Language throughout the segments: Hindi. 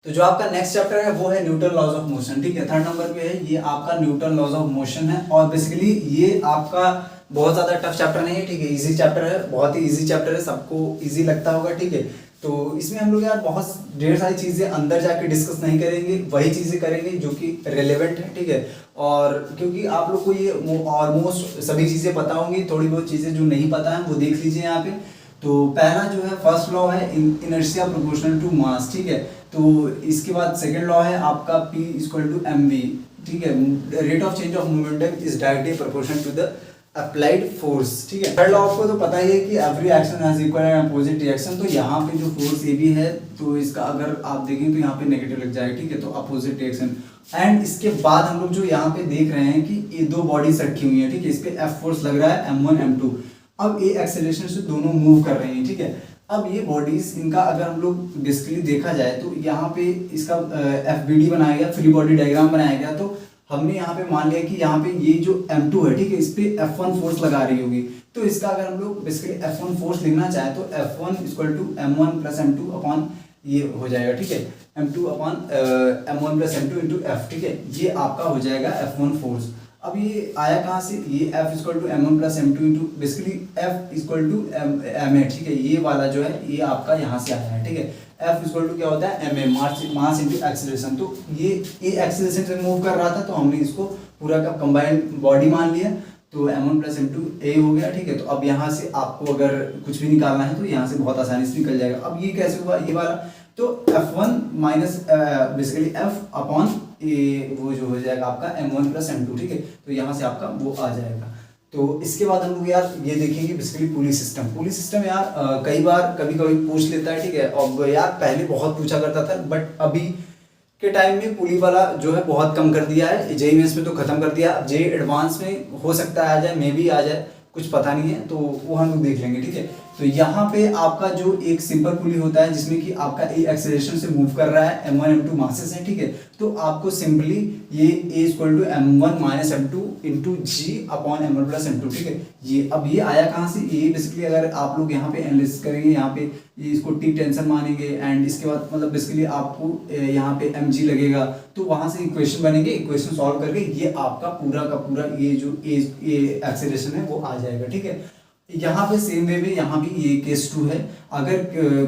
तो जो आपका नेक्स्ट चैप्टर है वो है न्यूटन लॉज ऑफ मोशन। ठीक है, थर्ड नंबर पे है ये आपका न्यूटन लॉज ऑफ मोशन है। और बेसिकली ये आपका बहुत ज़्यादा टफ चैप्टर नहीं है। ठीक है, इजी चैप्टर है, बहुत ही इजी चैप्टर है, सबको इजी लगता होगा। ठीक है, तो इसमें हम लोग यार बहुत ढेर सारी चीज़ें अंदर जाके डिस्कस नहीं करेंगे, वही चीज़ें करेंगे जो कि रेलेवेंट है। ठीक है, और क्योंकि आप लोग को ये ऑलमोस्ट सभी चीज़ें पता होंगी, थोड़ी बहुत चीज़ें जो नहीं पता है वो देख लीजिए यहाँ पे। तो पहला जो है फर्स्ट लॉ है इनर्शिया प्रोपोर्शनल टू मास। ठीक है, तो इसके बाद सेकंड लॉ है आपका P इक्वल टू mv। ठीक है, rate of change of momentum is directly proportional to the applied force. ठीक है, थर्ड लॉ आपको तो पता ही है कि every action has equal and opposite reaction. तो यहाँ पे जो फोर्स ए भी है तो इसका अगर आप देखें तो यहाँ पे नेगेटिव लग जाएगा। ठीक है, तो अपोजिट रिएक्शन। एंड इसके बाद हम लोग जो यहाँ पे देख रहे हैं कि ये दो बॉडीज रखी हुई है। ठीक है, इस पे एफ फोर्स लग रहा है m1 m2। अब ये एक्सेलरेशन से दोनों मूव कर रहे हैं। ठीक है, अब ये बॉडीज इनका अगर हम लोग बेसिकली देखा जाए तो यहाँ पे इसका FBD बनाया गया, फ्री बॉडी डायग्राम बनाया गया। तो हमने यहाँ पे मान लिया कि यहाँ पे ये जो M2 है, ठीक है, इस पे F1 फोर्स लगा रही होगी। तो इसका अगर हम लोग बेसिकली F1 फोर्स लिखना चाहे तो F1 equal to m1 plus m2 upon ये हो जाएगा। ठीक है, m2 upon m1 plus m2 into f। ठीक है, ये आपका हो जाएगा F1 फोर्स। अब ये आया कहाँ से, ये F equal to m1 plus m2 into basically F equal to ma। ठीक है, ये वाला जो है ये आपका यहाँ से आया है। ठीक है, F इक्वल टू क्या होता है ma, मास इंटू एक्सीलरेशन। तो ये एक्सीलरेशन से मूव कर रहा था तो हमने इसको पूरा का कंबाइंड बॉडी मान लिया। तो m1 प्लस m2 a हो गया। ठीक है, तो अब यहाँ से आपको अगर कुछ भी निकालना है तो यहाँ से बहुत आसानी से निकल जाएगा। अब ये कैसे हुआ ये वाला, तो F1 minus basically F upon A वो जो हो जाएगा आपका m1 प्लस m2। ठीक है, तो यहाँ से आपका वो आ जाएगा। तो इसके बाद हम लोग यार ये देखेंगे बेसिकली पुली सिस्टम। पुली सिस्टम यार कई बार कभी कभी पूछ लेता है। ठीक है, अब यार पहले बहुत पूछा करता था बट अभी के टाइम में पुली वाला जो है बहुत कम कर दिया है। जेईई मेंस में तो खत्म कर दिया, अब जेईई एडवांस में हो सकता है आ जाए, मे भी आ जाए, कुछ पता नहीं है, तो वो हम लोग देख लेंगे। ठीक है, तो यहाँ पे आपका जो एक सिंपल पुली होता है जिसमें कि आपका ए एक्सेलरेशन से मूव कर रहा है, m1 m2 मासेस है। ठीक है, तो आपको सिंपली ये a equal to m1 minus m2 into G upon m1 plus m2। ठीक है, ये अब ये आया कहाँ से, ये बेसिकली अगर आप लोग यहाँ पे एनालिसिस करेंगे, यहाँ पे ये इसको टी टेंशन मानेंगे एंड इसके बाद मतलब बेसिकली आपको यहाँ पे mg लगेगा, तो वहाँ से इक्वेशन बनेंगे, इक्वेशन सॉल्व करके ये आपका पूरा का पूरा ये जो ए एक्सेलरेशन है वो आ जाएगा। ठीक है, यहाँ पे सेम वे में यहाँ भी ये केस 2 है। अगर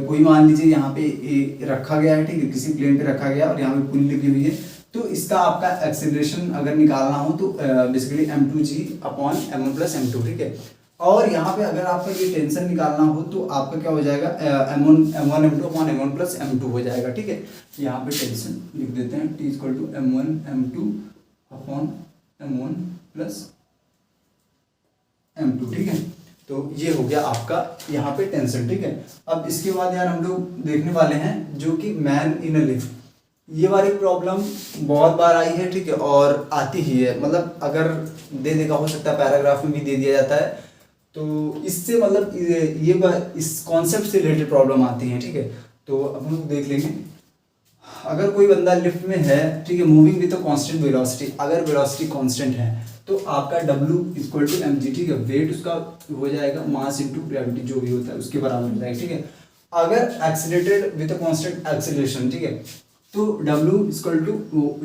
कोई मान लीजिए यहाँ पे ए रखा गया है, ठीक है, किसी प्लेन पे रखा गया और यहाँ पे पुली लगी हुई है, तो इसका आपका एक्सेलरेशन अगर निकालना हो तो basically m2g upon m1 plus m2। ठीक है, और यहाँ पे अगर आपका ये टेंशन निकालना हो तो आपका क्या हो जाएगा m1 m2 upon m1 plus m2 हो जाएगा। ठीक है, यहाँ पे टेंशन लिख देते हैं t equal to m1 m2 upon m1 plus m2। ठीक है, तो ये हो गया आपका यहाँ पे टेंशन। ठीक है, अब इसके बाद यार हम लोग देखने वाले हैं जो कि मैन इन अ लिफ्ट। ये वाली प्रॉब्लम बहुत बार आई है। ठीक है, और आती ही है, मतलब अगर दे देगा हो सकता है पैराग्राफ में भी दे दिया जाता है, तो इससे मतलब ये इस कॉन्सेप्ट से रिलेटेड प्रॉब्लम आती है। ठीक है, तो अब हम लोग देख लेंगे। अगर कोई बंदा लिफ्ट में है, ठीक है, moving with a constant velocity, अगर वेलोसिटी कांस्टेंट है तो आपका W इक्वल टू mg। ठीक है, वेट उसका हो जाएगा मास इंटू ग्रेविटी जो भी होता है उसके बराबर हो जाएगा। ठीक है, अगर accelerated with a constant acceleration, ठीक है, तो W इक्वल टू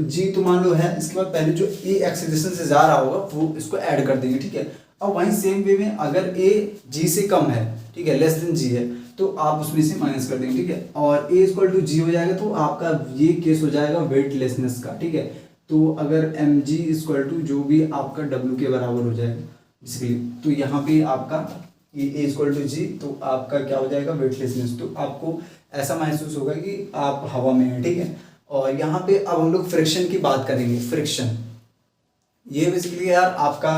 g तो मान लो है, इसके बाद पहले जो a एक्सीलरेशन से जा रहा होगा वो इसको ऐड कर देंगे। ठीक है, अब वहीं सेम वे में अगर a g से कम है, ठीक है, लेस देन g है, तो आप उसमें से माइनस कर देंगे। ठीक है, और a इक्वल टू g हो जाएगा तो आपका ये केस हो जाएगा वेटलेसनेस का। ठीक है, तो अगर mg इक्वल टू जो भी आपका w के बराबर हो जाएगा बेसिकली, तो यहाँ पे आपका ये a इक्वल टू g, तो आपका क्या हो जाएगा वेटलेसनेस। तो आपको ऐसा महसूस होगा कि आप हवा में हैं। ठीक है, और यहाँ पे अब हम लोग फ्रिक्शन की बात करेंगे। फ्रिक्शन ये बेसिकली यार आपका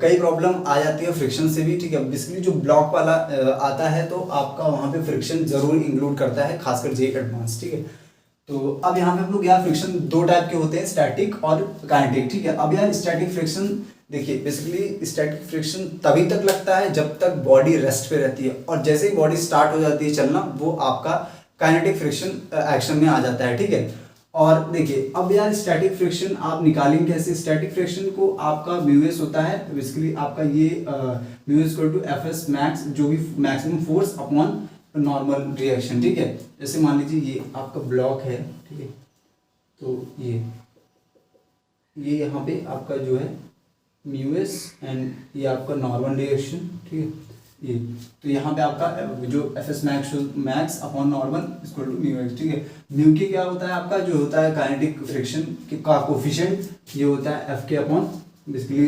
कई प्रॉब्लम आ जाती है फ्रिक्शन से भी। ठीक है, बेसिकली जो ब्लॉक वाला आता है तो आपका वहाँ पे फ्रिक्शन जरूर इंक्लूड करता है, खासकर जेईई एडवांस। ठीक है, तो अब यहाँ पे हम लोग यार फ्रिक्शन दो टाइप के होते हैं, स्टैटिक और काइनेटिक। ठीक है, अब यार स्टैटिक फ्रिक्शन देखिए, बेसिकली स्टैटिक फ्रिक्शन तभी तक लगता है जब तक बॉडी रेस्ट पे रहती है, और जैसे ही बॉडी स्टार्ट हो जाती है चलना, वो आपका काइनेटिक फ्रिक्शन एक्शन में आ जाता है। ठीक है, और देखिए अब यार स्टैटिक फ्रिक्शन आप निकालेंगे कैसे। स्टैटिक फ्रिक्शन को आपका म्यूएस होता है, बेसिकली आपका ये mu S equal to F S max, जो भी maximum force upon normal reaction, ठीक है। जैसे मान लीजिए ये आपका ब्लॉक है, ठीक है, तो ये यहाँ पे आपका जो है म्यू एस एंड ये आपका नॉर्मल रिएक्शन, ठीक है। ये तो यहाँ पे आपका जो F S max upon normal equal to mu X, ठीक है। म्यू के क्या होता है आपका जो होता है काइनेटिक फ्रिक्शन का कोफिशिएंट, ये होता है एफ के अपॉन बेसिकली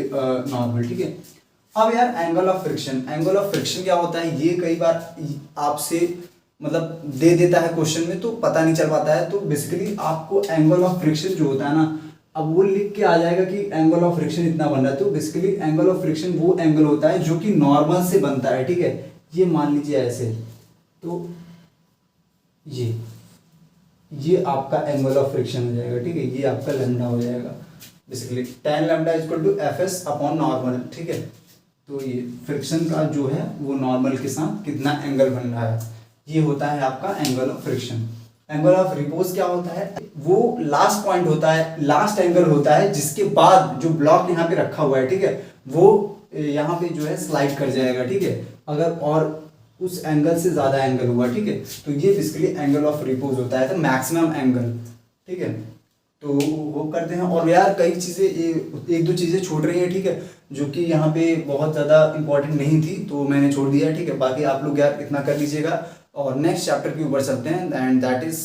नॉर्मल, ठीक है। अब यार एंगल ऑफ फ्रिक्शन क्या होता है, ये कई बार आपसे मतलब दे देता है क्वेश्चन में तो पता नहीं चल पाता है। तो बेसिकली आपको एंगल ऑफ फ्रिक्शन जो होता है ना, अब वो लिख के आ जाएगा कि एंगल ऑफ फ्रिक्शन इतना बन रहा है। तो बेसिकली एंगल ऑफ फ्रिक्शन वो एंगल होता है जो कि नॉर्मल से बनता है, ठीक है। ये मान लीजिए ऐसे, तो ये आपका एंगल ऑफ फ्रिक्शन हो जाएगा, ठीक है। ये आपका लैम्डा हो जाएगा basically tan lambda equal to F S upon normal, ठीक है। तो ये फ्रिक्शन का जो है वो नॉर्मल के साथ कितना एंगल बन रहा है, ये होता है आपका angle of friction. Angle of repose क्या होता है, वो लास्ट पॉइंट होता है, लास्ट एंगल होता है जिसके बाद जो ब्लॉक यहाँ पे रखा हुआ है, ठीक है, वो यहाँ पे जो है स्लाइड कर जाएगा, ठीक है, अगर और उस एंगल से ज्यादा एंगल हुआ, ठीक है। तो ये बेसिकली एंगल ऑफ रिपोज होता है, तो मैक्सिमम एंगल, ठीक है। तो वो करते हैं। और यार कई चीज़ें एक दो चीज़ें छूट रही हैं, ठीक है, जो कि यहाँ पे बहुत ज़्यादा इंपॉर्टेंट नहीं थी तो मैंने छोड़ दिया है, ठीक है। बाकी आप लोग यार इतना कर लीजिएगा और नेक्स्ट चैप्टर के ऊपर चलते हैं एंड दैट इज